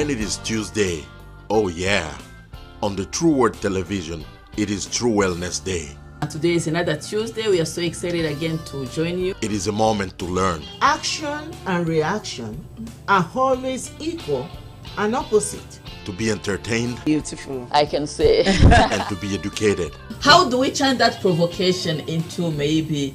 When it is Tuesday, oh yeah, on the True Word Television, it is True Wellness Day. And today is another Tuesday. We are so excited again to join you. It is a moment to learn. Action and reaction are always equal and opposite. To be entertained. Beautiful. I can say. And to be educated. How do we turn that provocation into maybe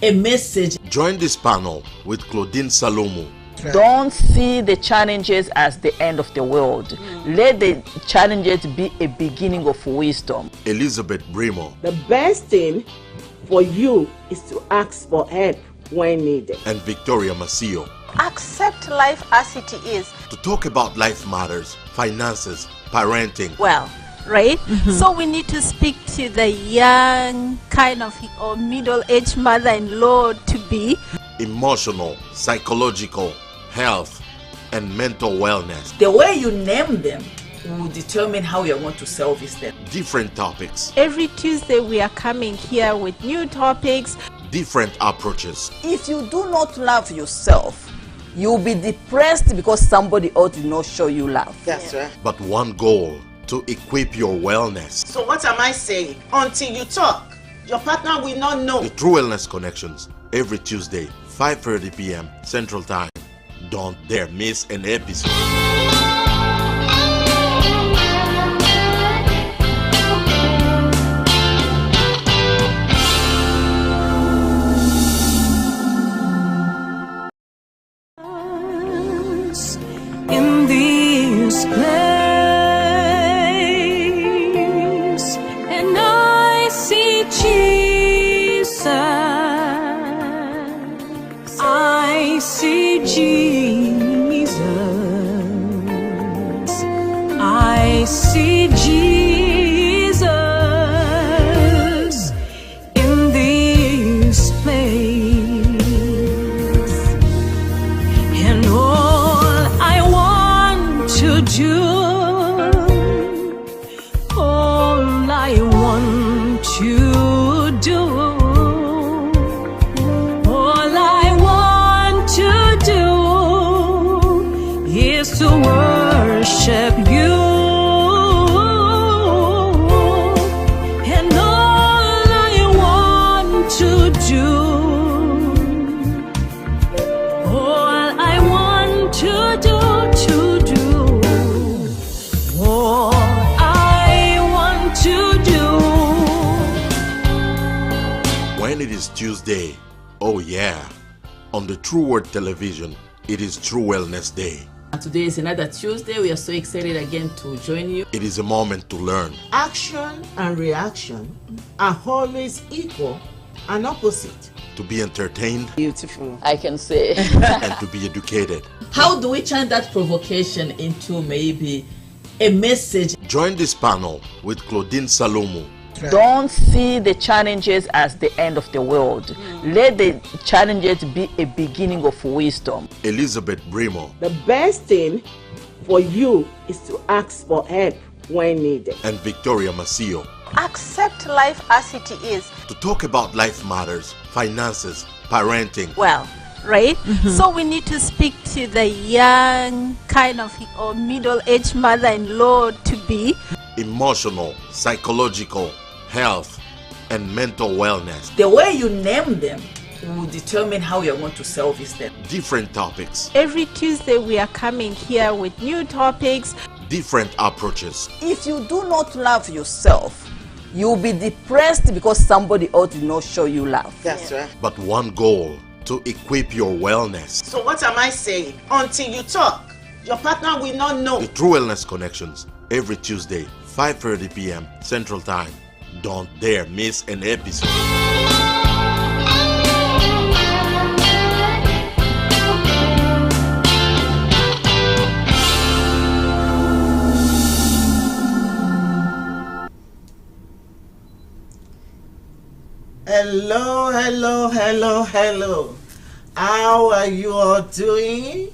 a message? Join this panel with Claudine Salumu. Don't see the challenges as the end of the world. Let the challenges be a beginning of wisdom. Elizabeth Brimoh. The best thing for you is to ask for help when needed. And Victoria Macio. Accept life as it is. To talk about life matters, finances, parenting. Well, right? So we need to speak to the young kind of or middle-aged mother-in-law to be. Emotional, psychological, health, and mental wellness. The way you name them will determine how you're going to service them. Different topics. Every Tuesday we are coming here with new topics. Different approaches. If you do not love yourself, you'll be depressed because somebody else did not show you love. That's right. But one goal, to equip your wellness. So what am I saying? Until you talk, your partner will not know. The True Wellness Connections, every Tuesday, 5:30 p.m. Central Time. Don't dare miss an episode. In this place, and I see Jesus. I see Jesus. I see Jesus in this place, and all I want to do, all I want to do, all I want to do is to worship you. And all I want to do, all I want to do, all I want to do. When it is Tuesday, oh yeah, on the True Word Television, it is True Wellness Day. And today is another Tuesday. We are so excited again to join you. It is a moment to learn. Action and reaction are always equal and opposite. To be entertained. Beautiful. I can say. And to be educated. How do we turn that provocation into maybe a message? Join this panel with Claudine Salumu. Don't see the challenges as the end of the world. Let the challenges be a beginning of wisdom. Elizabeth Brimoh. The best thing for you is to ask for help when needed. And Victoria Macio. Accept life as it is. To talk about life matters, finances, parenting. Well, right? So we need to speak to the young kind of or middle-aged mother-in-law to be. Emotional, psychological, health, and mental wellness. The way you name them will determine how you're going to service them. Different topics. Every Tuesday we are coming here with new topics. Different approaches. If you do not love yourself, you'll be depressed because somebody else did not show you love. That's right. But one goal, to equip your wellness. So what am I saying? Until you talk, your partner will not know. The True Wellness Connections, every Tuesday, 5:30 p.m. Central Time. Don't dare miss an episode. Hello, hello, hello, hello. How are you all doing?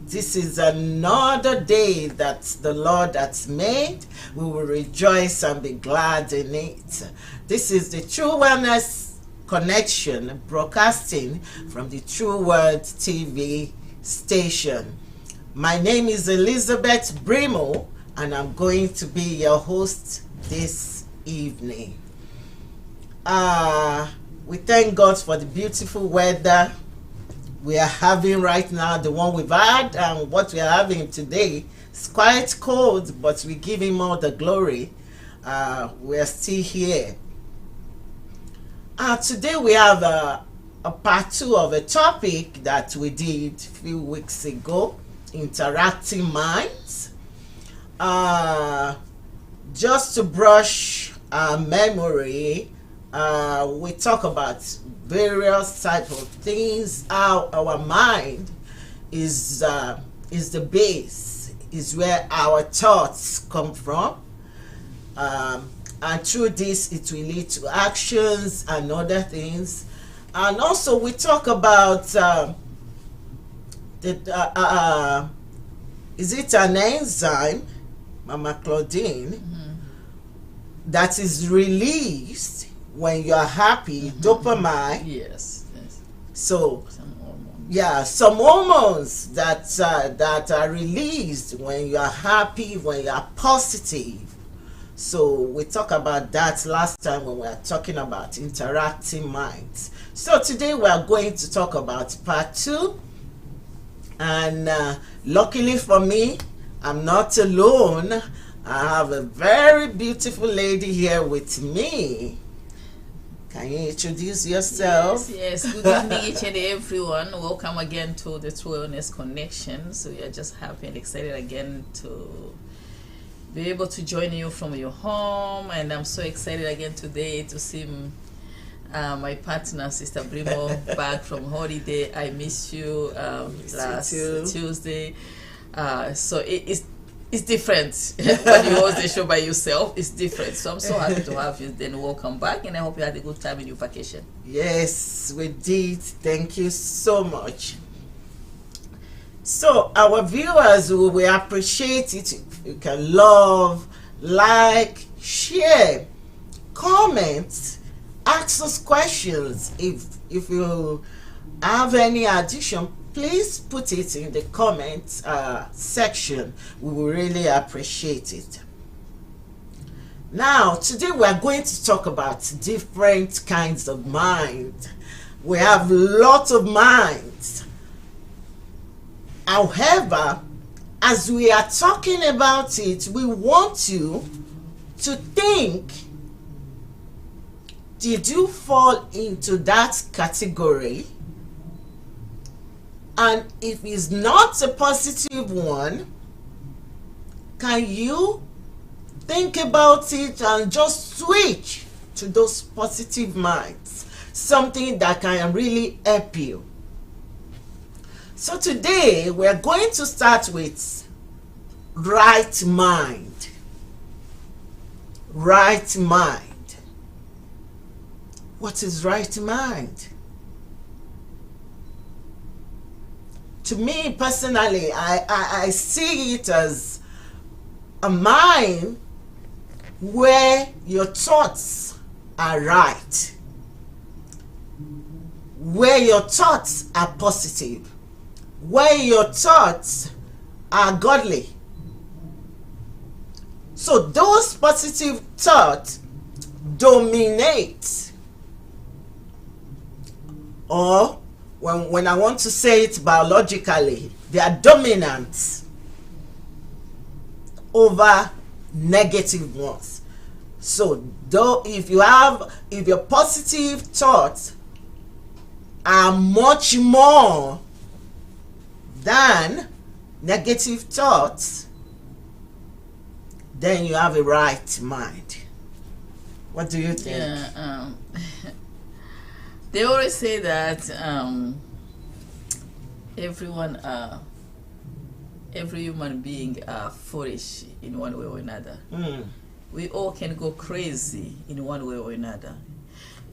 This is another day that the Lord has made. We will rejoice and be glad in it. This is the True Wellness Connection, broadcasting from the True Word TV station. My name is Elizabeth Brimoh, and I'm going to be your host this evening. We thank God for the beautiful weather we are having right now, the one we've had, and what we are having today. It's quite cold, but we give Him all the glory. We are still here. Today we have a part 2 of a topic that we did a few weeks ago, interacting minds. Just to brush our memory, we talk about various type of things, how our mind is the base, is where our thoughts come from, and through this it will lead to actions and other things. And also we talk about is it an enzyme, Mama Claudine, that is released when you are happy, dopamine. Yes. So Some hormone. yeah, some hormones that are released when you are happy, when you are positive. So we talked about that last time when we were talking about interacting minds. So today we are going to talk about part 2. And luckily for me, I'm not alone. I have a very beautiful lady here with me. Can you introduce yourself? Yes. Good evening, each and everyone. Welcome again to the True Wellness Connection. So we are just happy and excited again to be able to join you from your home. And I'm so excited again today to see my partner, Sister Brimoh, back from holiday. I miss you last Tuesday. So it's different when you host the show by yourself. It's different. So I'm so happy to have you. Then welcome back, and I hope you had a good time in your vacation. Yes, we did. Thank you so much. So our viewers, we appreciate it. You can love, like, share, comment, ask us questions. If you have any addition, please put it in the comment section. We will really appreciate it. Now, today we are going to talk about different kinds of mind. We have lots of minds. However, as we are talking about it, we want you to think, did you fall into that category? And if it's not a positive one, can you think about it and just switch to those positive minds? Something that can really help you. So today we're going to start with right mind. Right mind. What is right mind? To me personally, I see it as a mind where your thoughts are right, where your thoughts are positive, where your thoughts are godly. So those positive thoughts dominate, or when I want to say it biologically, they are dominant over negative ones. So though if your positive thoughts are much more than negative thoughts, then you have a right mind. What do you think? Yeah, they always say that every human being are foolish in one way or another. We all can go crazy in one way or another.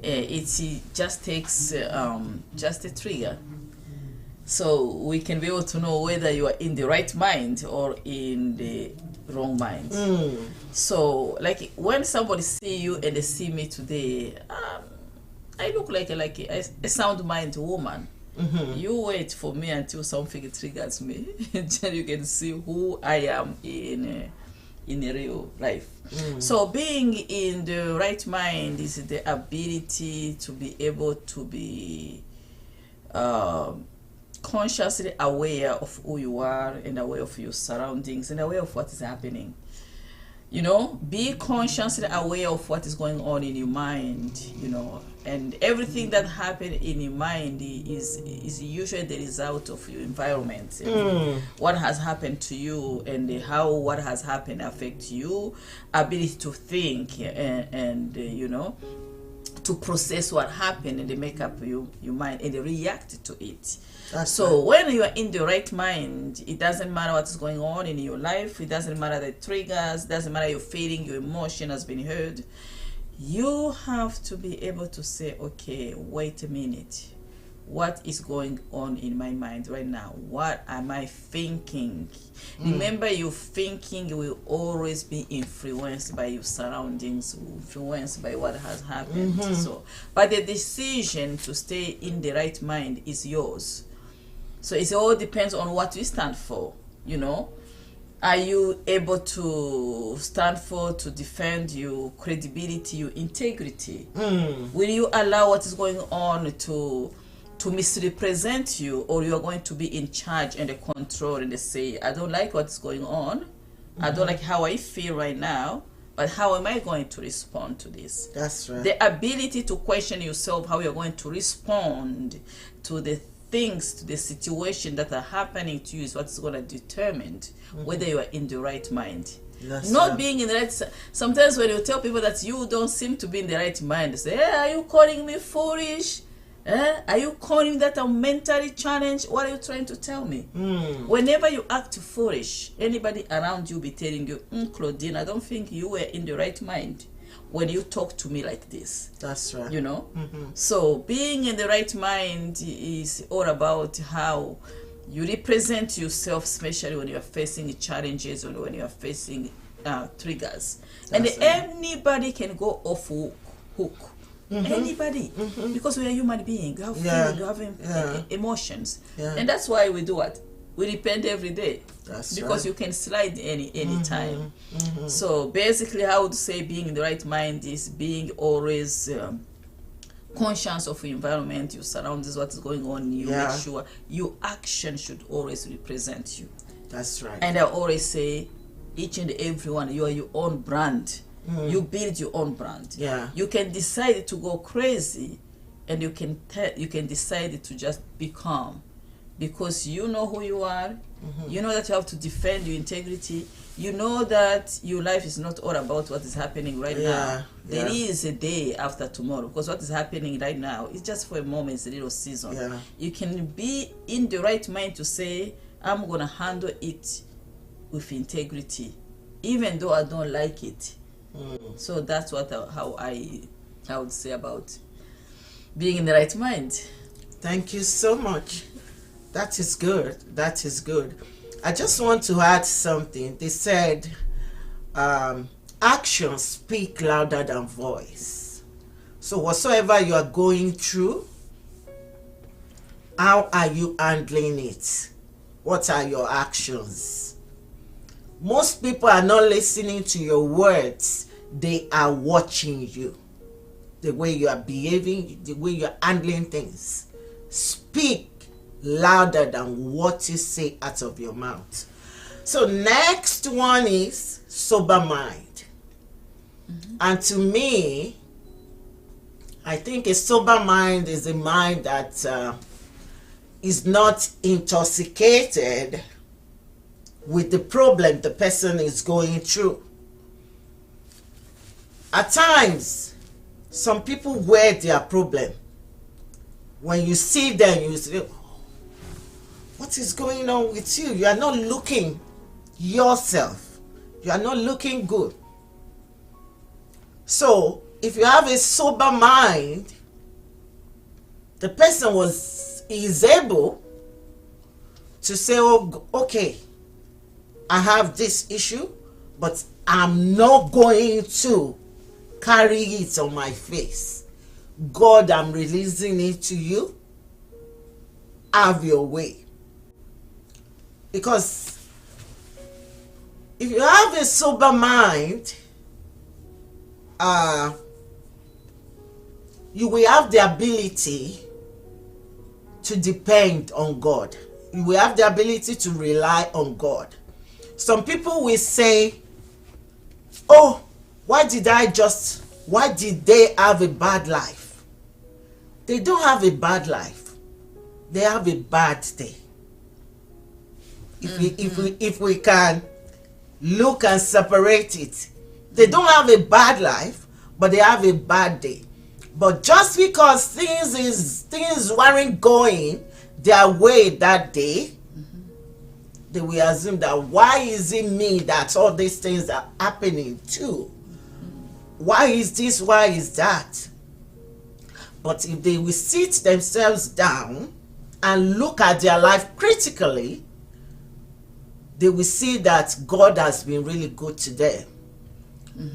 It just takes just a trigger, so we can be able to know whether you are in the right mind or in the wrong mind. So like when somebody see you and they see me today, I look like a sound mind woman. You wait for me until something triggers me, then you can see who I am in real life. So being in the right mind is the ability to be able to be consciously aware of who you are and aware of your surroundings and aware of what is happening. You know, be consciously aware of what is going on in your mind, you know, and everything that happened in your mind is usually the result of your environment. What has happened to you and how what has happened affects you ability to think and you know, to process what happened and they make up your mind and they react to it. So when you are in the right mind, it doesn't matter what's going on in your life, it doesn't matter the triggers, doesn't matter your feeling, your emotion has been heard. You have to be able to say, okay, wait a minute, what is going on in my mind right now? What am I thinking? Remember, your thinking will always be influenced by your surroundings, influenced by what has happened. So, but the decision to stay in the right mind is yours. So it all depends on what you stand for, you know. Are you able to stand for, to defend your credibility, your integrity? Will you allow what is going on to misrepresent you, or you are going to be in charge and control and say, I don't like what's going on, I don't like how I feel right now, but how am I going to respond to this? That's right. The ability to question yourself how you're going to respond to the things, to the situation that are happening to you is what's going to determine whether you are in the right mind. Not being in the right. Sometimes when you tell people that you don't seem to be in the right mind, they say, hey, are you calling me foolish? Are you calling that I'm mentally challenged? What are you trying to tell me? Whenever you act foolish, anybody around you be telling you, Claudine, I don't think you were in the right mind when you talk to me like this. That's right. You know? So being in the right mind is all about how you represent yourself, especially when you are facing challenges or when you are facing triggers. And anybody can go off hook. Anybody, because we are human beings, you have feelings, you have emotions, and that's why we do what? We repent every day. That's because you can slide any time. So basically, I would say being in the right mind is being always conscious of your environment, your surroundings, what is going on. You make sure your action should always represent you. That's right. And I always say, each and every one, you are your own brand. You build your own brand. You can decide to go crazy, and you can decide to just be calm, because you know who you are. You know that you have to defend your integrity. You know that your life is not all about what is happening right now. There is a day after tomorrow, because what is happening right now is just for a moment, it's a little season. You can be in the right mind to say, I'm gonna handle it with integrity, even though I don't like it. So that's how I would say about being in the right mind. Thank you so much. That is good. That is good. I just want to add something. They said actions speak louder than voice. So whatsoever you are going through, how are you handling it? What are your actions? Most people are not listening to your words. They are watching you. The way you are behaving, the way you are handling things. Speak louder than what you say out of your mouth. So next one is sober mind. And to me, I think a sober mind is a mind that is not intoxicated with the problem the person is going through. At times, some people wear their problem. When you see them, you say, what is going on with you? You are not looking yourself. You are not looking good. So, if you have a sober mind, the person is able to say, oh, okay, I have this issue, but I'm not going to carry it on my face. God, I'm releasing it to you. have your way. Because if you have a sober mind, you will have the ability to depend on God. You will have the ability to rely on God. Some people will say, oh, why did they have a bad life? They don't have a bad life. They have a bad day. If we can look and separate it, they don't have a bad life, but they have a bad day. But just because things weren't going their way that day, they will assume that why is it me that all these things are happening to? Why is this? Why is that? But if they will sit themselves down and look at their life critically, they will see that God has been really good to them.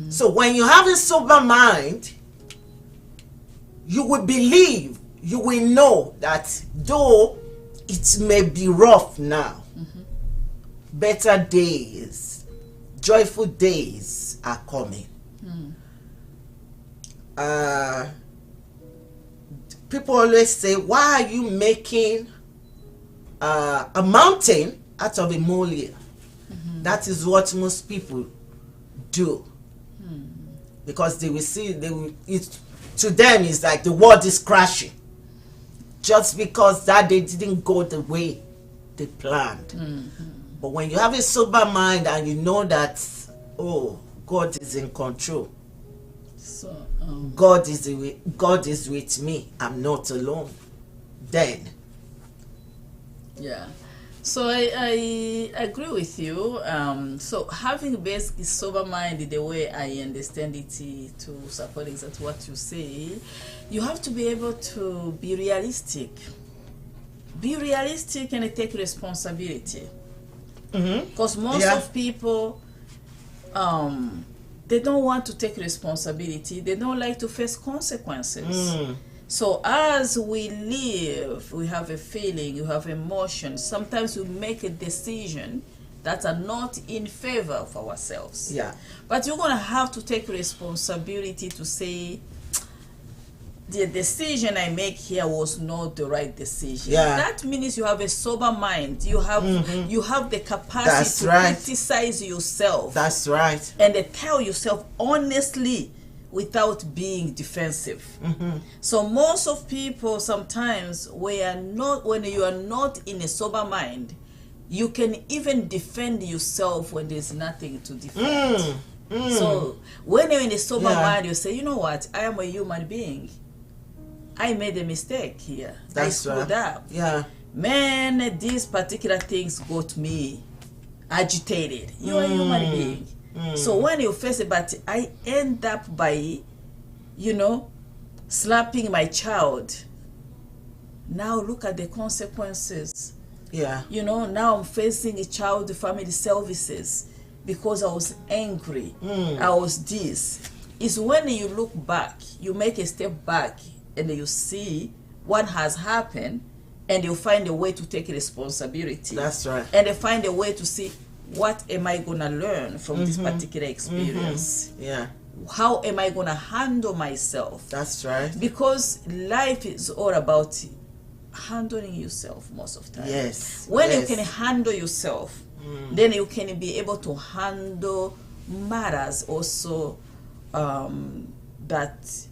So when you have a sober mind, you will believe, you will know that though it may be rough now, better days, joyful days are coming. People always say, why are you making a mountain out of a molehill? That is what most people do. Because they will see, to them it's like the world is crashing. Just because that day didn't go the way they planned. But when you have a sober mind and you know that, oh, God is in control. So, God is with me. I'm not alone. Then. yeah. So I agree with you. So having basically sober mind, the way I understand it, to support exactly what you say, you have to be able to be realistic. Be realistic and take responsibility. Because most of people, they don't want to take responsibility. They don't like to face consequences. So as we live, we have a feeling, you have emotions. Sometimes we make a decision that are not in favor of ourselves. Yeah. But you're going to have to take responsibility to say, the decision I make here was not the right decision. Yeah. That means you have a sober mind. You have you have the capacity That's to right. criticize yourself. That's right. And tell yourself honestly without being defensive. So most of people, sometimes when you are not in a sober mind, you can even defend yourself when there's nothing to defend. So when you're in a sober mind, you say, you know what, I am a human being. I made a mistake here. That's I screwed up. Yeah. Man, these particular things got me agitated. You're a human being. So when you face it, but I end up by, slapping my child. Now look at the consequences. Yeah. Now I'm facing a child family services because I was angry. I was this. It's when you look back, you make a step back and you see what has happened and you find a way to take responsibility. That's right. And you find a way to see, what am I going to learn from this particular experience? Yeah. How am I going to handle myself? That's right. Because life is all about handling yourself most of the time. Yes. When yes. you can handle yourself, then you can be able to handle matters also that,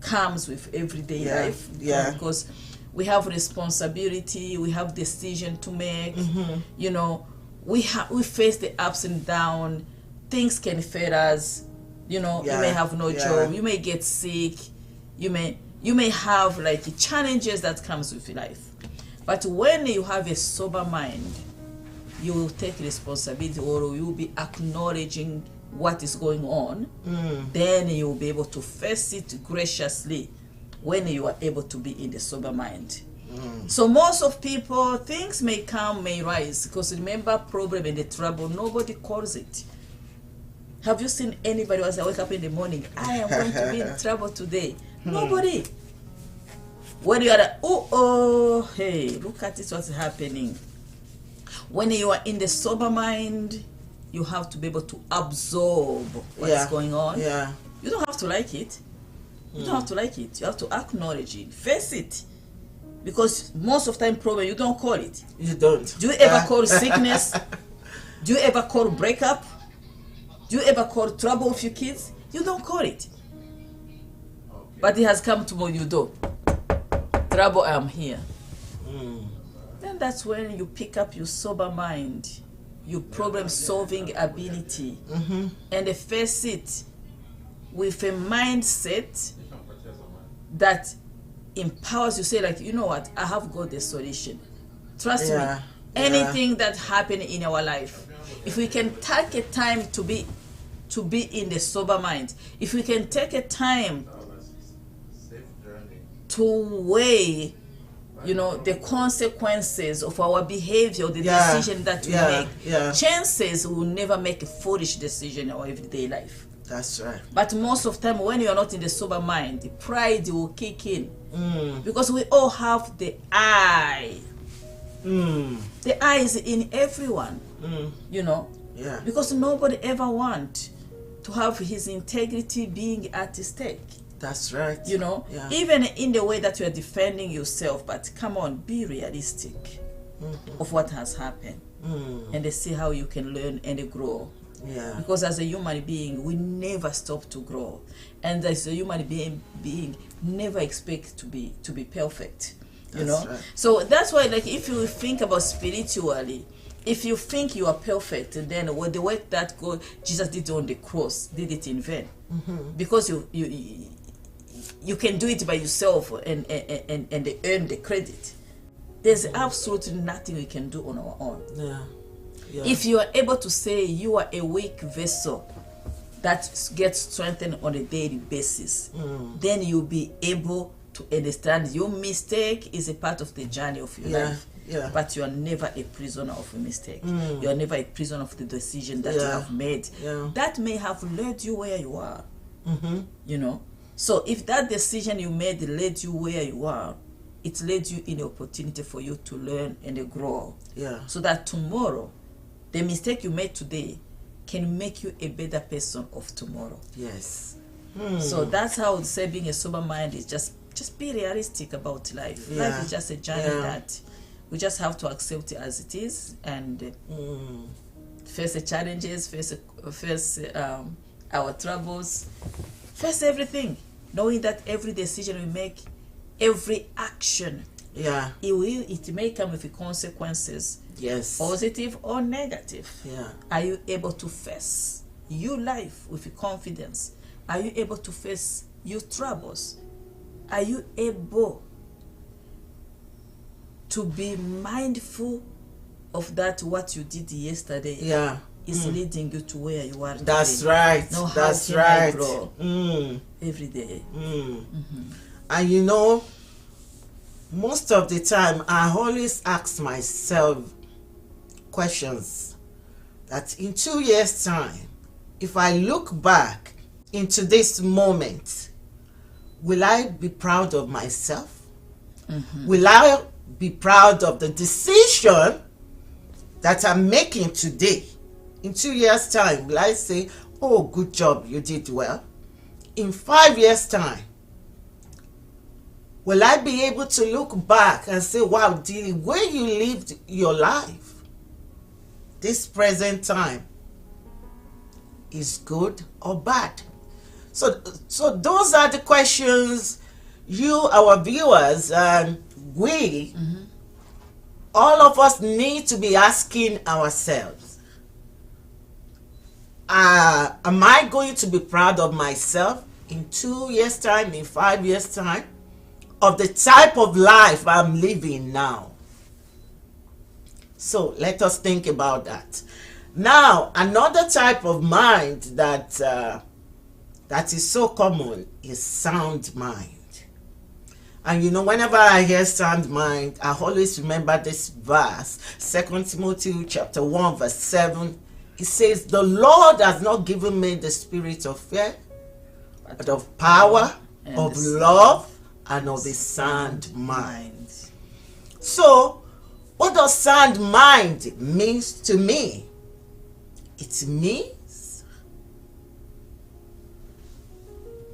comes with everyday life. Yeah. Because we have responsibility, we have decision to make, we face the ups and downs. Things can fail us. You may have no job. You may get sick. You may have like challenges that comes with life. But when you have a sober mind, you will take responsibility, or you will be acknowledging what is going on. Then you will be able to face it graciously when you are able to be in the sober mind. So most of people, things may come, may rise, because remember, problem and the trouble, nobody calls it. Have you seen anybody who wake up in the morning, I am going to be in trouble today? Nobody. When you are hey, look at it, what's happening. When you are in the sober mind, you have to be able to absorb what's going on. Yeah. You don't have to like it. You don't have to like it. You have to acknowledge it, face it. Because most of the time problem, you don't call it. You don't. Do you ever call sickness? Do you ever call breakup? Do you ever call trouble with your kids? You don't call it. But it has come to your door. Trouble, I'm here. Then that's when you pick up your sober mind, your problem-solving ability, and face it with a mindset that empowers you. Say like, you know what, I have got the solution. Trust me, anything that happened in our life, if we can take a time to be in the sober mind, if we can take a time to weigh, you know, the consequences of our behavior, the decision that we make, chances we will never make a foolish decision in our everyday life. That's right. But most of the time, when you are not in the sober mind, the pride will kick in. Because we all have the I. The I is in everyone. You know? Yeah. Because nobody ever wants to have his integrity being at stake. That's right. You know? Yeah. Even in the way that you are defending yourself, but come on, be realistic of what has happened. And see how you can learn and grow. Yeah. Because as a human being, we never stop to grow, and as a human being never expect to be perfect. You know, right. So that's why, like, if you think about spiritually, if you think you are perfect, then the work that Jesus did on the cross did it in vain, because you can do it by yourself and earn the credit. There's absolutely nothing we can do on our own. Yeah. Yeah. If you are able to say you are a weak vessel that gets strengthened on a daily basis, then you'll be able to understand your mistake is a part of the journey of your life. Yeah. But you are never a prisoner of a mistake. You are never a prisoner of the decision that you have made. Yeah. That may have led you where you are. You know? So if that decision you made led you where you are, it led you in the opportunity for you to learn and grow. Yeah. So that tomorrow, the mistake you made today can make you a better person of tomorrow. Yes. So that's how I would say being a sober mind is just be realistic about life. Yeah. Life is just a journey that we just have to accept it as it is and face the challenges, face our troubles, face everything, knowing that every decision we make, every action, it may come with consequences. Yes. Positive or negative. Yeah. Are you able to face your life with confidence? Are you able to face your troubles? Are you able to be mindful of that what you did yesterday is leading you to where you are today? That's right. Now, That's how can right. I grow every day? And you know, most of the time I always ask myself questions that in 2 years' time, if I look back into this moment, will I be proud of myself? Will I be proud of the decision that I'm making today? In 2 years' time, will I say, oh, good job, you did well? In 5 years' time, will I be able to look back and say, wow, the way you lived your life, this present time, is good or bad? So those are the questions you, our viewers, and we, all of us need to be asking ourselves. Am I going to be proud of myself in 2 years' time, in 5 years' time, of the type of life I'm living now? So let us think about that. Now, another type of mind that is so common is sound mind. And you know, whenever I hear sound mind, I always remember this verse, 2 Timothy chapter 1 verse 7. It says, the Lord has not given me the spirit of fear, but of power, of love, and of a sound mind. So, what does sound mind means to me? It means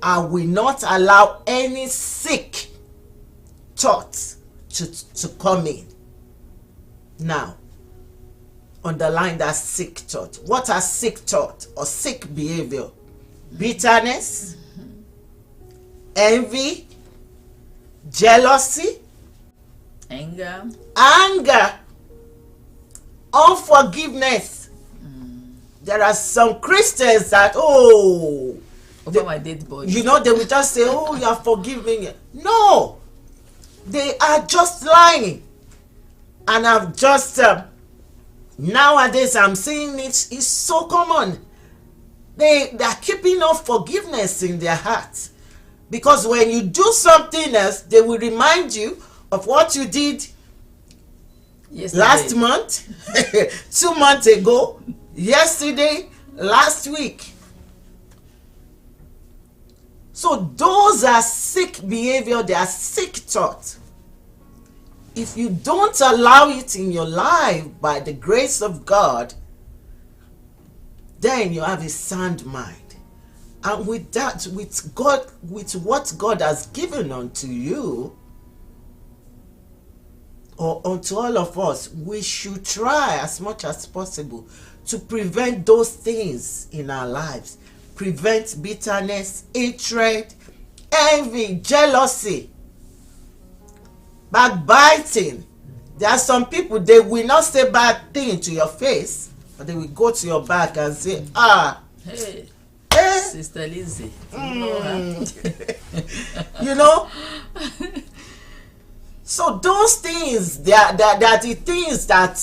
I will not allow any sick thought to come in. Now, underline that sick thought. What are sick thought or sick behavior? Bitterness, envy, jealousy, anger, unforgiveness. There are some Christians that, over my dead body. They will just say, oh, you are forgiving it. No, they are just lying. And I've just, nowadays I'm seeing it's so common. They are keeping unforgiveness in their hearts. Because when you do something else, they will remind you of what you did last month, 2 months ago, yesterday, last week. So those are sick behavior, they are sick thoughts. If you don't allow it in your life by the grace of God, then you have a sound mind. And with that, with God, with what God has given unto you, or unto all of us, we should try as much as possible to prevent those things in our lives. Prevent bitterness, hatred, envy, jealousy, backbiting. There are some people, they will not say bad thing to your face, but they will go to your back and say, hey, Sister Lizzie, So those things, they are the things that,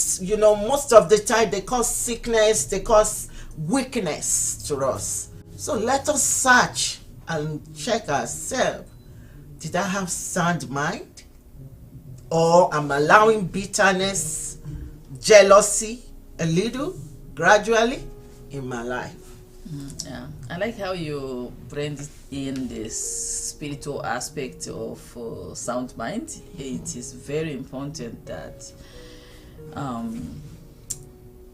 most of the time they cause sickness, they cause weakness to us. So let us search and check ourselves. Did I have sound mind? Or I'm allowing bitterness, jealousy, a little, gradually in my life? Yeah, I like how you bring in this spiritual aspect of sound mind. It is very important that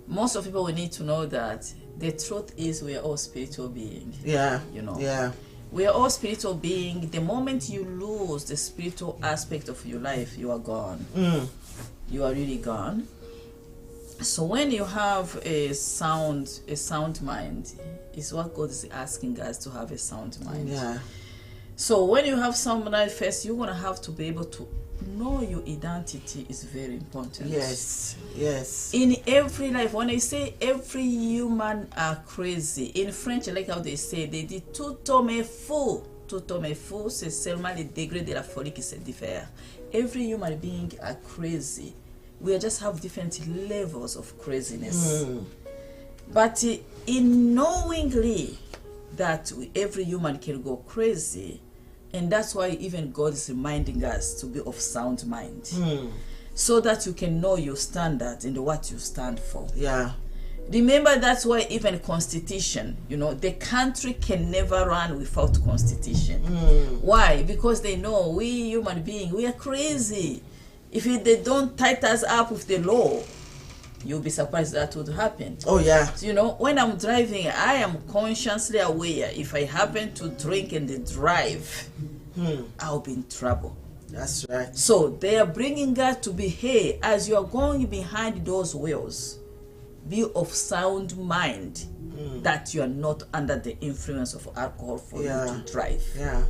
most of people will need to know that the truth is we are all spiritual beings. Yeah. Yeah. We are all spiritual beings. The moment you lose the spiritual aspect of your life, you are gone. You are really gone. So when you have a sound mind, is what God is asking us to have, a sound mind. Yeah. So when you have sound mind, first you're gonna have to be able to know your identity is very important. Yes. In every life, when I say every human are crazy, in French I like how they say, they dit tout homme est fou. Tout homme est fou, c'est seulement le degré de la folie qui se diffère. Every human being are crazy. We just have different levels of craziness. But in knowingly that every human can go crazy, and that's why even God is reminding us to be of sound mind, so that you can know your standards and what you stand for. Yeah. Remember, that's why even constitution, the country can never run without constitution. Why? Because they know we human beings, we are crazy. If they don't tie us up with the law, you'll be surprised that would happen. Oh yeah. So, when I'm driving, I am consciously aware if I happen to drink and drive, I'll be in trouble. That's right. So they are bringing us to be, hey, as you are going behind those wheels, be of sound mind, that you are not under the influence of alcohol for you to drive. Yeah.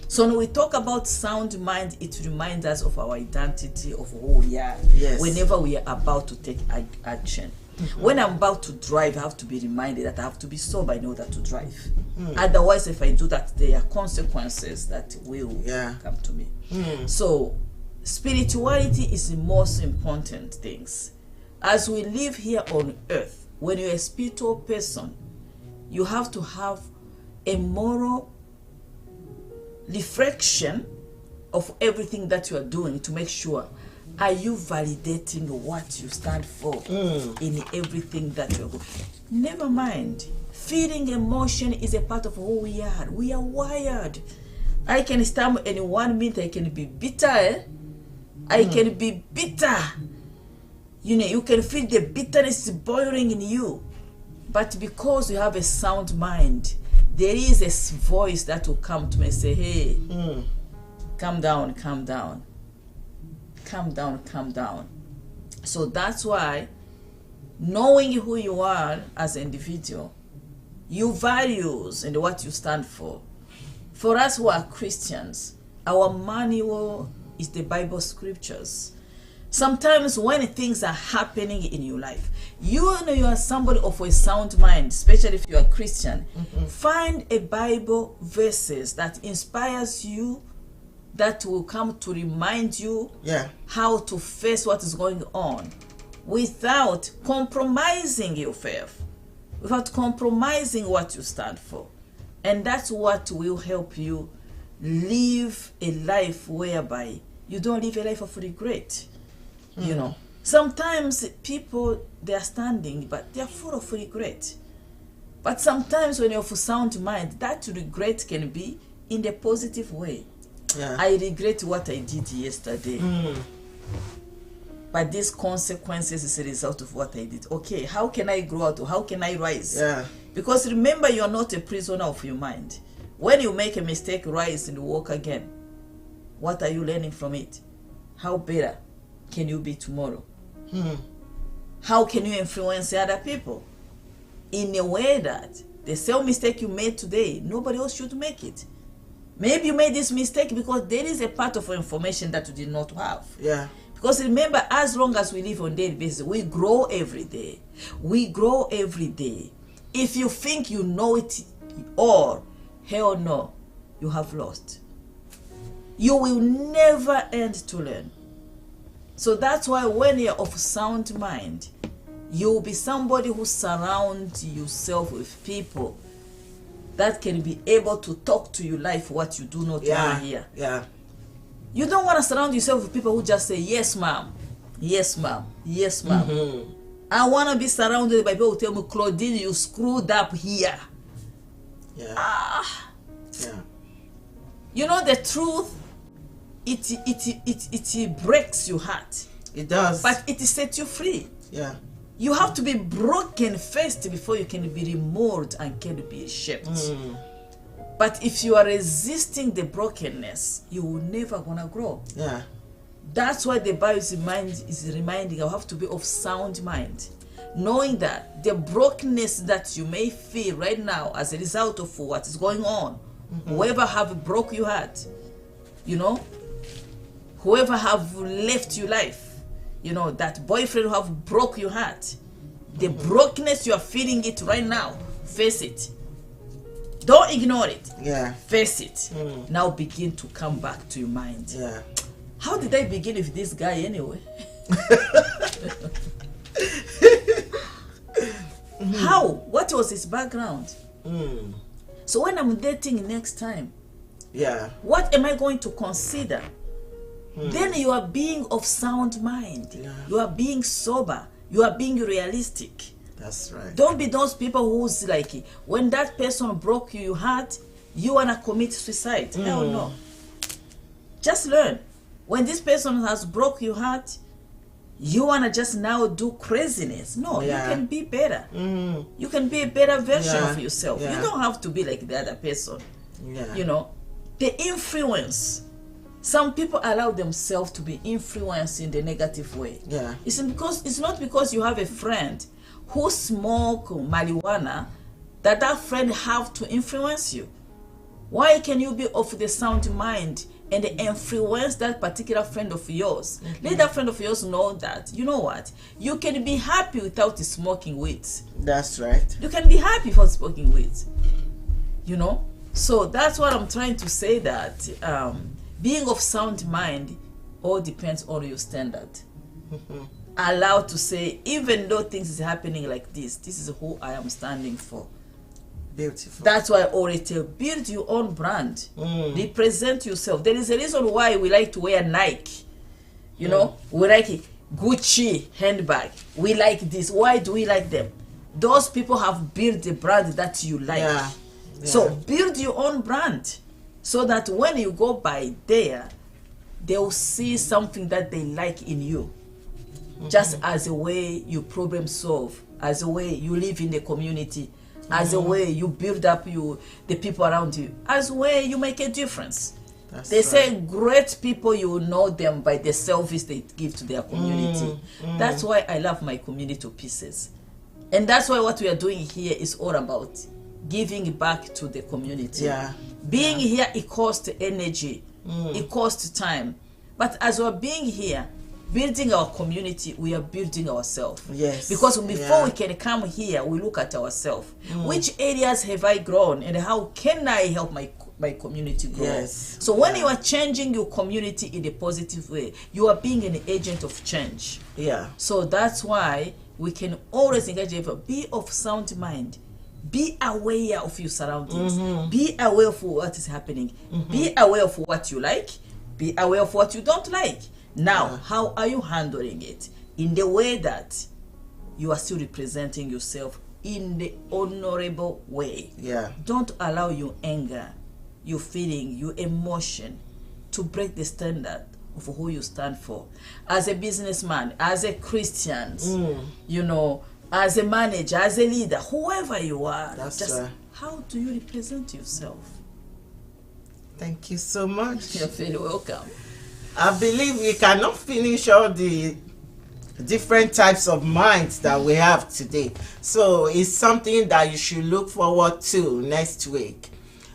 So when we talk about sound mind, it reminds us of our identity, of who we are. Yes. Whenever we are about to take action. When I'm about to drive, I have to be reminded that I have to be sober in order to drive. Otherwise, if I do that, there are consequences that will come to me. So spirituality is the most important things. As we live here on earth, when you're a spiritual person, you have to have a moral reflection of everything that you are doing to make sure, are you validating what you stand for in everything that you are doing? Never mind. Feeling emotion is a part of who we are. We are wired I can stammer in 1 minute. I can be bitter. I can be bitter. You know, you can feel the bitterness boiling in you. But because you have a sound mind, there is a voice that will come to me and say, hey, calm down, calm down. Calm down, calm down. So that's why, knowing who you are as an individual, your values and what you stand for us who are Christians, our manual is the Bible scriptures. Sometimes when things are happening in your life, you know you are somebody of a sound mind, especially if you are Christian, find a Bible verses that inspires you, that will come to remind you how to face what is going on without compromising your faith, without compromising what you stand for. And that's what will help you live a life whereby you don't live a life of regret. You know, sometimes people, they are standing, but they are full of regret. But sometimes when you have a sound mind, that regret can be in the positive way. I regret what I did yesterday. But these consequences is a result of what I did. Okay, how can I grow out? How can I rise? Because remember, you are not a prisoner of your mind. When you make a mistake, rise and walk again. What are you learning from it? How better can you be tomorrow? How can you influence other people in a way that the same mistake you made today, nobody else should make it? Maybe you made this mistake because there is a part of information that you did not have. Because remember, as long as we live on daily basis, we grow every day. We grow every day. If you think you know it all, hell no, you have lost. You will never end to learn. So that's why when you're of sound mind, you'll be somebody who surrounds yourself with people that can be able to talk to you life what you do not want to hear. You don't want to surround yourself with people who just say, yes, ma'am. Yes, ma'am. Yes, ma'am. I want to be surrounded by people who tell me, Claudine, you screwed up here. You know, the truth, it breaks your heart. It does. But it sets you free. You have to be broken first before you can be removed and can be shaped. But if you are resisting the brokenness, you will never gonna grow. That's why the Bible is reminding you have to be of sound mind, knowing that the brokenness that you may feel right now as a result of what is going on, whoever have broke your heart, you know, whoever have left your life, you know, that boyfriend who have broke your heart, the brokenness you are feeling it right now, face it. Don't ignore it. Face it. Now begin to come back to your mind. How did I begin with this guy anyway? How? What was his background? So when I'm dating next time, what am I going to consider? Then you are being of sound mind. You are being sober. You are being realistic. That's right. Don't be those people who's like, when that person broke your heart, you want to commit suicide. Hell no. Just learn. When this person has broke your heart, you want to just now do craziness. No, you can be better. You can be a better version of yourself. You don't have to be like the other person. You know, the influence. Some people allow themselves to be influenced in the negative way. It's not because you have a friend who smoke marijuana that friend have to influence you. Why can you be of the sound mind and influence that particular friend of yours? Let that friend of yours know that, you know what, you can be happy without smoking weed. That's right. You can be happy without smoking weed. You know? So that's what I'm trying to say, that being of sound mind all depends on your standard. Allowed to say, even though things is happening like this is who I am standing for. Beautiful. That's why I already tell, build your own brand. Represent yourself. There is a reason why we like to wear Nike. You know, we like Gucci handbag. We like this. Why do we like them? Those people have built the brand that you like. So build your own brand. so that when you go by there, they'll see something that they like in you, just as a way you problem solve, as a way you live in the community, as a way you build up the people around you, as a way you make a difference. They say great people, you will know them by the service they give to their community. That's why I love my community to pieces. And that's why what we are doing here is all about giving back to the community. Being here, it costs energy, it costs time. But as we're being here, building our community, we are building ourselves. Yes. Because before we can come here, we look at ourselves. Which areas have I grown, and how can I help my community grow? Yes. So when you are changing your community in a positive way, you are being an agent of change. So that's why we can always encourage everyone, be of sound mind. Be aware of your surroundings. Be aware of what is happening. Be aware of what you like. Be aware of what you don't like. Now, how are you handling it? In the way that you are still representing yourself in the honorable way. Don't allow your anger, your feeling, your emotion to break the standard of who you stand for. As a businessman, as a Christian, you know, as a manager, as a leader, whoever you are, how do you represent yourself? Thank you so much. You're very welcome. I believe we cannot finish all the different types of minds that we have today. So it's something that you should look forward to next week.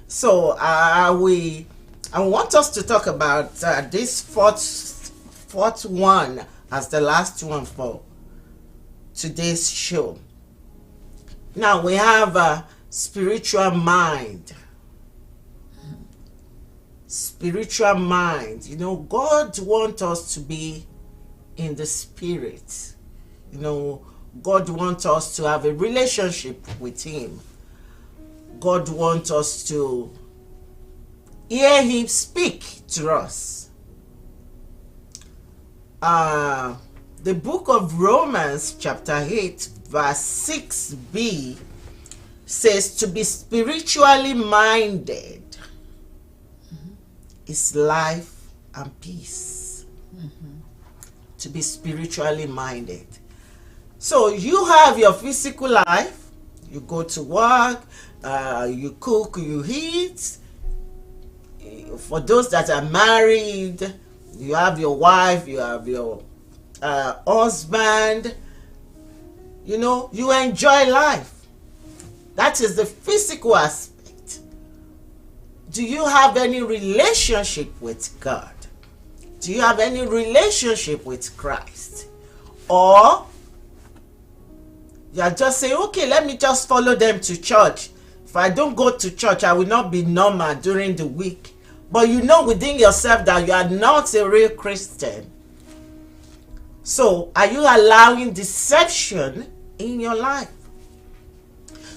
So I want us to talk about this fourth one as the last one for today's show. Now we have a spiritual mind. Spiritual mind. You know, God wants us to be in the spirit. You know, God wants us to have a relationship with Him. God wants us to hear Him speak to us. The book of Romans chapter 8 verse 6b says to be spiritually minded is life and peace. To be spiritually minded. So you have your physical life, you go to work, you cook, you eat. For those that are married, you have your wife, you have your husband. You know, you enjoy life. That is the physical aspect. Do you have any relationship with God? Do you have any relationship with Christ? Or you are just saying, okay, let me just follow them to church. If I don't go to church, I will not be normal during the week. But you know within yourself that you are not a real Christian. So, are you allowing deception in your life?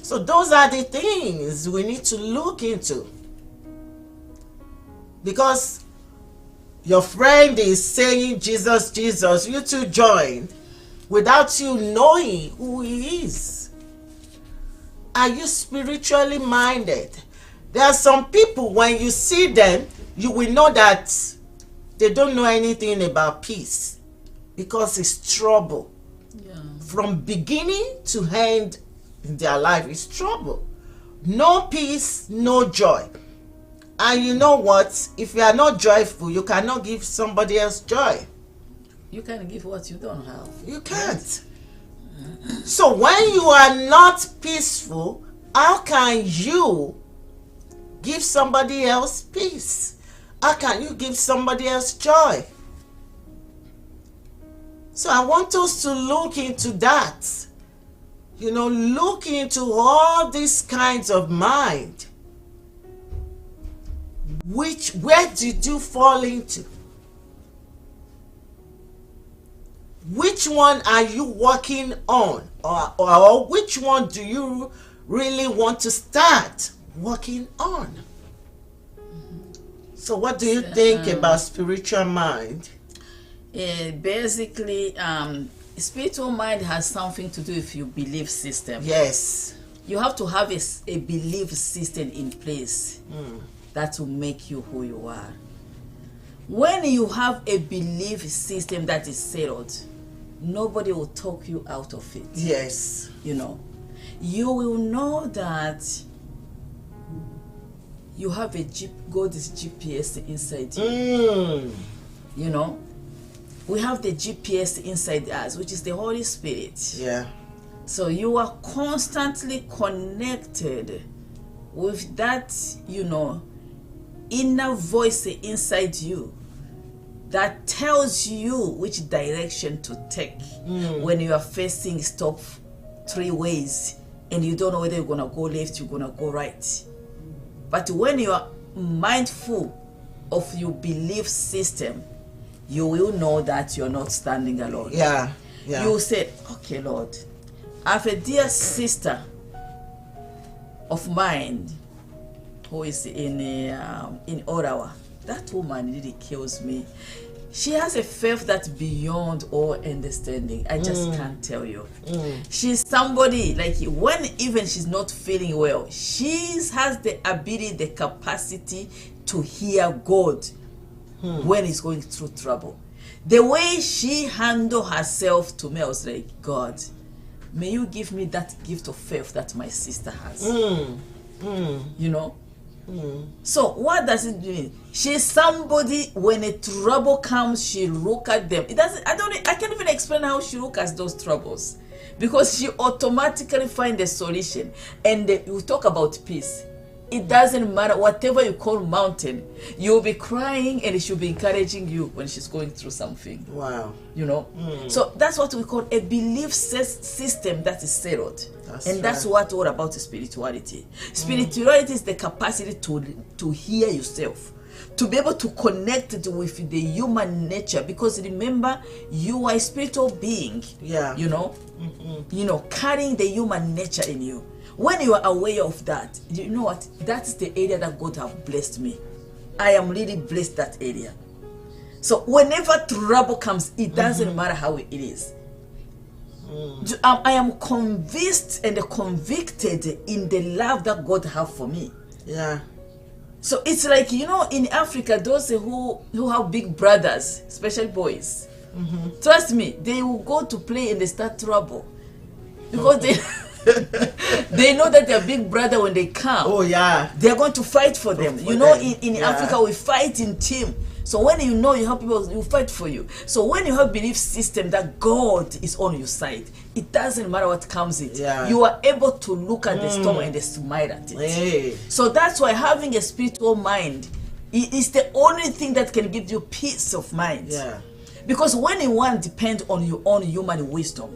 So, those are the things we need to look into. Because your friend is saying, Jesus, Jesus, you two join without you knowing who He is. Are you spiritually minded? There are some people, when you see them, you will know that they don't know anything about peace. Because it's trouble. From beginning to end in their life is trouble. No peace, no joy. And you know what? If you are not joyful, you cannot give somebody else joy. You can give what you don't have. You can't. So when you are not peaceful, how can you give somebody else peace? How can you give somebody else joy? So I want us to look into that. You know, look into all these kinds of mind. Where did you fall into? Which one are you working on? Or which one do you really want to start working on? So what do you think about spiritual mind? Basically, spiritual mind has something to do with your belief system. Yes. You have to have a belief system in place. that will make you who you are. When you have a belief system that is settled, nobody will talk you out of it. Yes. You know, you will know that you have God's GPS inside you. You know, we have the GPS inside us, which is the Holy Spirit. Yeah. So you are constantly connected with that, you know, inner voice inside you that tells you which direction to take when you are facing stop 3 ways and you don't know whether you're gonna go left, you're gonna go right. But when you are mindful of your belief system, you will know that you're not standing alone. Yeah. Yeah. You say, okay, Lord, I have a dear sister of mine who is in Ottawa. That woman really kills me. She has a faith that's beyond all understanding. I just can't tell you. She's somebody, like, when even she's not feeling well, she has the ability, the capacity to hear God when he's going through trouble. The way she handled herself to me, I was like, God, may you give me that gift of faith that my sister has. You know? So what does it mean? She's somebody, when a trouble comes, she look at them. It doesn't, I can't even explain how she look at those troubles, because she automatically find a solution. And you talk about peace. It doesn't matter whatever you call mountain, you'll be crying and she'll be encouraging you when she's going through something. Wow. You know? So that's what we call a belief system that is settled. That's what all about spirituality. Spirituality is the capacity to hear yourself, to be able to connect it with the human nature, because remember, you are a spiritual being. Yeah. You know? You know, carrying the human nature in you. When you are aware of that, you know what? That's the area that God has blessed me. I am really blessed that area. So whenever trouble comes, it doesn't matter how it is. I am convinced and convicted in the love that God has for me. Yeah. So it's like, you know, in Africa, those who have big brothers, especially boys, trust me, they will go to play and they start trouble. Because they know that their big brother, when they come, they're going to fight for them. You know, in Africa, we fight in team. So when you know you have people who fight for you. So when you have belief system that God is on your side, it doesn't matter what comes in. Yeah. You are able to look at the storm and smile at it. Hey. So that's why having a spiritual mind is the only thing that can give you peace of mind. Yeah. Because when you want to depend on your own human wisdom,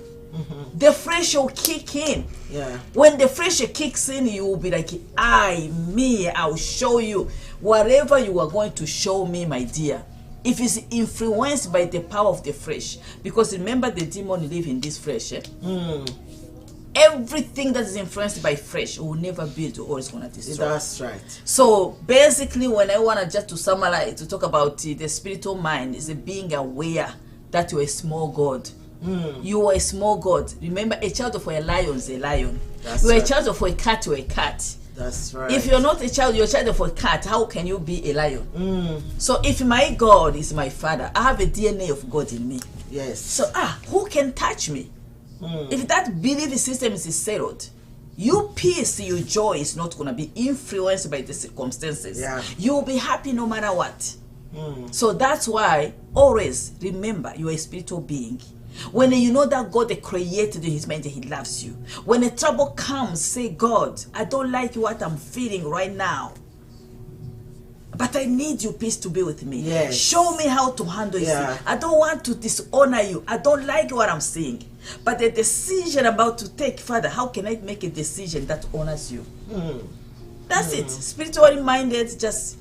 the flesh will kick in. Yeah. When the flesh kicks in, you will be like, I'll show you. Whatever you are going to show me, my dear, if it's influenced by the power of the flesh, because remember, the demon live in this flesh. Everything that is influenced by flesh will never build or is going to destroy. That's right. So basically, when I want to just to summarize, to talk about the spiritual mind, is being aware that you're a small God. You are a small God. Remember, a child of a lion is a lion. You are a child of a cat, you are a cat. That's right. If you're not a child, you're a child of a cat, how can you be a lion? So if my God is my father, I have a DNA of God in me. Yes. So who can touch me? If that belief system is settled, your peace, your joy is not going to be influenced by the circumstances. Yeah. You will be happy no matter what. So that's why always remember, you are a spiritual being. When you know that God created you, His mind, He loves you. When a trouble comes, say, God, I don't like what I'm feeling right now, but I need your peace to be with me. Yes. Show me how to handle it. Yeah. I don't want to dishonor you. I don't like what I'm saying. But the decision I'm about to take, Father, how can I make a decision that honors you? That's it. Spiritually minded, just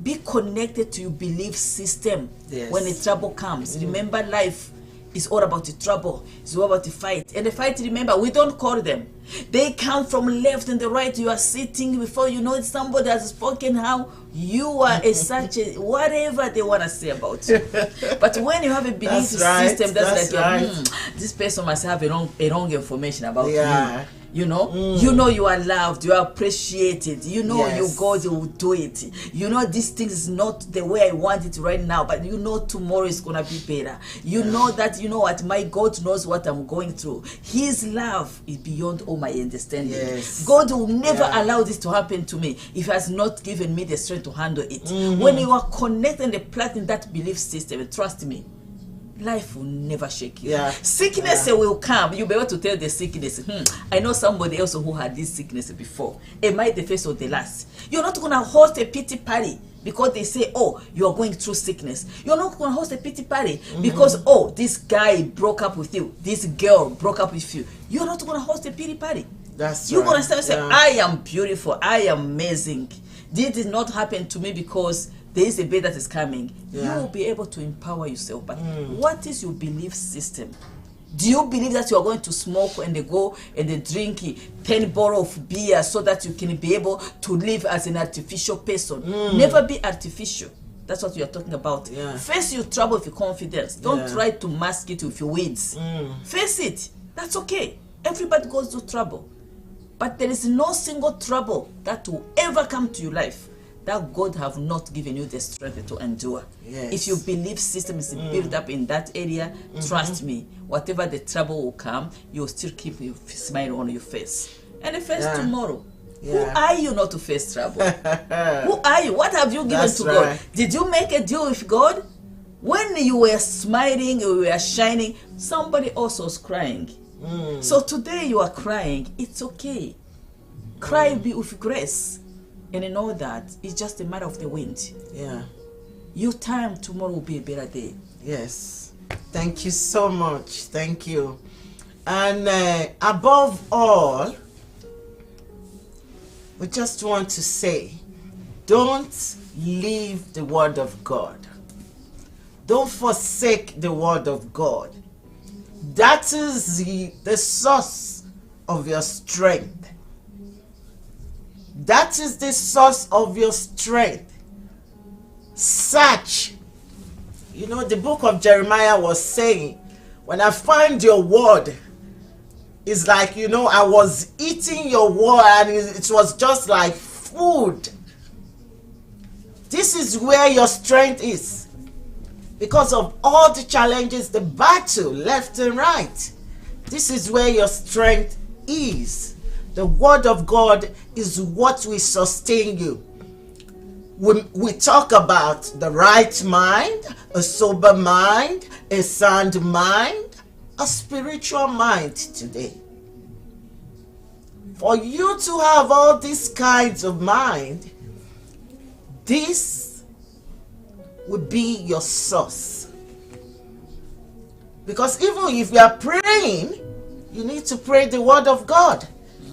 be connected to your belief system. Yes. When the trouble comes. Remember, life is all about the trouble. It's all about the fight. And the fight, remember, we don't call them. They come from left and the right. You are sitting before you know somebody has spoken how you are such a whatever they want to say about you. But when you have a belief system, that's like, right. this person must have a wrong information about you. You know you are loved, you are appreciated, you know Yes. God will do it. You know this thing is not the way I want it right now, but you know tomorrow is gonna be better. You know that, you know what, my God knows what I'm going through. His love is beyond all my understanding. Yes. God will never allow this to happen to me if He has not given me the strength to handle it. When you are connected and plugged in that belief system, trust me, life will never shake you. Yeah. Sickness will come. You'll be able to tell the sickness, I know somebody else who had this sickness before. Am I the first or the last? You're not going to host a pity party because they say, oh, you are going through sickness. You're not going to host a pity party because, oh, this guy broke up with you. This girl broke up with you. You're not going to host a pity party. That's You're right. going to stand and say, I am beautiful. I am amazing. This did not happen to me because there is a day that is coming. You will be able to empower yourself. But what is your belief system? Do you believe that you are going to smoke and they go and they drink 10 bottles of beer so that you can be able to live as an artificial person? Never be artificial. That's what we are talking about. Face your trouble with your confidence. Don't try to mask it with your words. Face it. That's okay. Everybody goes through trouble. But there is no single trouble that will ever come to your life that God have not given you the strength to endure. Yes. If your belief system is built up in that area, trust me, whatever the trouble will come, you'll still keep your smile on your face. And face tomorrow. Who are you not to face trouble? Who are you? What have you given to God? Did you make a deal with God? When you were smiling, you were shining, somebody else was crying. So today you are crying, it's okay. Cry with grace. And you know that it's just a matter of the wind. Your time tomorrow will be a better day. Yes. Thank you so much. Thank you. And above all, we just want to say, don't leave the word of God. Don't forsake the word of God. That is the source of your strength. That is the source of your strength. Search. You know, the book of Jeremiah was saying, when I find your word, it's like, you know, I was eating your word and it was just like food. This is where your strength is. Because of all the challenges, the battle left and right. This is where your strength is. The word of God is what will sustain you. We talk about the right mind, a sober mind, a sound mind, a spiritual mind today. For you to have all these kinds of mind, this would be your source. Because even if you are praying, you need to pray the word of God.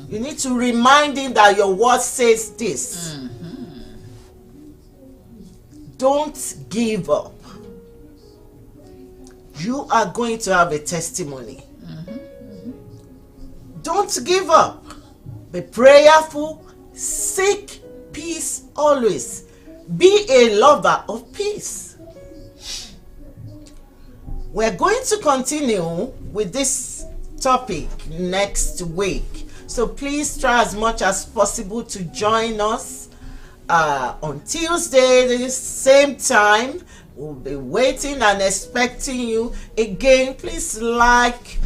You need to remind him that your word says this. Don't give up. You are going to have a testimony. Don't give up. Be prayerful. Seek peace always. Be a lover of peace. We're going to continue with this topic next week. So please try as much as possible to join us on Tuesday, the same time. We'll be waiting and expecting you. Again, please like,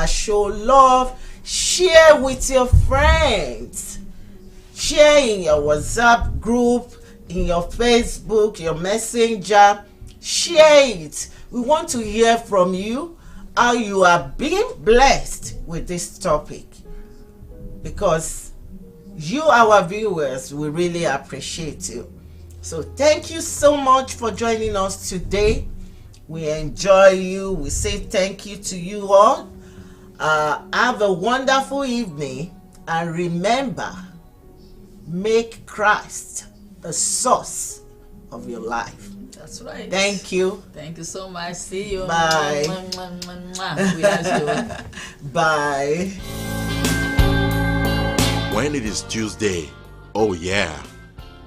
show love, share with your friends. Share in your WhatsApp group, in your Facebook, your Messenger. Share it. We want to hear from you how you are being blessed with this topic. Because you, our viewers, we really appreciate you. So thank you so much for joining us today. We enjoy you. We say thank you to you all. Have a wonderful evening. And remember, make Christ the source of your life. That's right. Thank you. Thank you so much. See you. Bye. We love you. Bye. When it is Tuesday, oh yeah,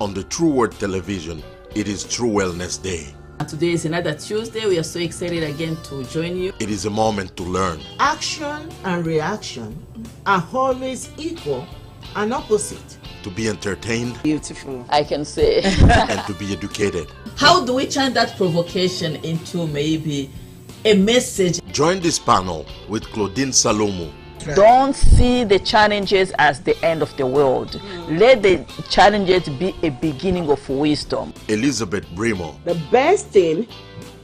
on the True Word Television, it is True Wellness Day. And today is another Tuesday. We are so excited again to join you. It is a moment to learn. Action and reaction are always equal and opposite. To be entertained. Beautiful. I can say. And to be educated. How do we turn that provocation into maybe a message? Join this panel with Claudine Salumu. Don't see the challenges as the end of the world. Let the challenges be a beginning of wisdom. Elizabeth Brimoh. The best thing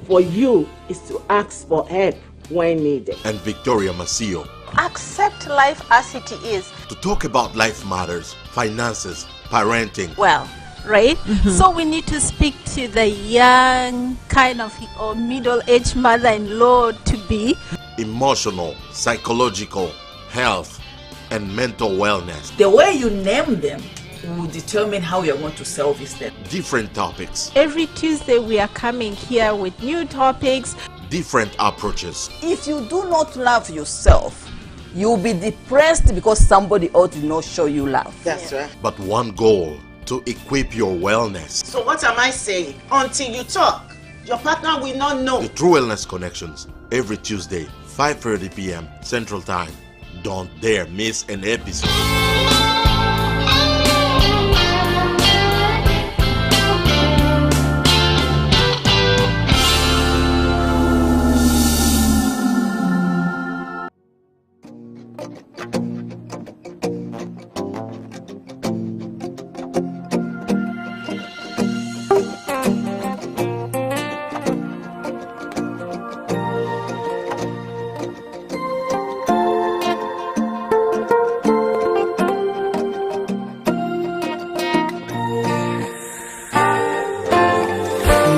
for you is to ask for help when needed. And Victoria Macio. Accept life as it is. To talk about life matters, finances, parenting. Well, right? So we need to speak to the young kind of or middle-aged mother-in-law to be. Emotional, psychological, health, and mental wellness. The way you name them will determine how you're going to service them. Different topics. Every Tuesday we are coming here with new topics. Different approaches. If you do not love yourself, you'll be depressed because somebody else did not show you love. That's right. But one goal, to equip your wellness. So what am I saying? Until you talk, your partner will not know. The True Wellness Connections, every Tuesday, 5:30 p.m. Central Time. Don't dare miss an episode.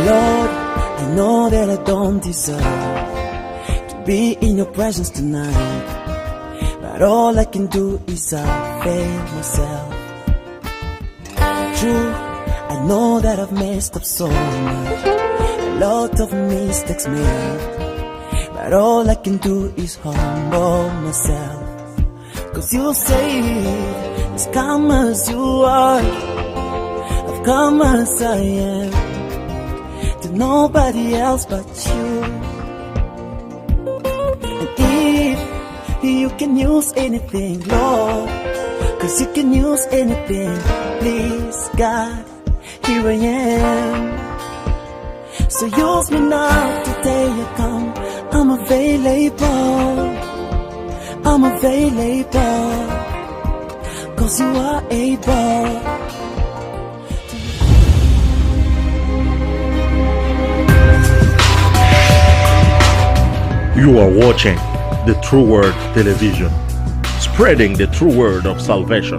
Lord, I know that I don't deserve to be in your presence tonight, but all I can do is fail myself. True, I know that I've messed up so much, a lot of mistakes made, but all I can do is humble myself. Cause you say, as come as you are, I've come as I am, to nobody else but you. And if you can use anything, Lord, cause you can use anything, please God, here I am. So use me now, today I come, I'm available, I'm available, cause you are able. You are watching the True Word Television, spreading the true word of salvation.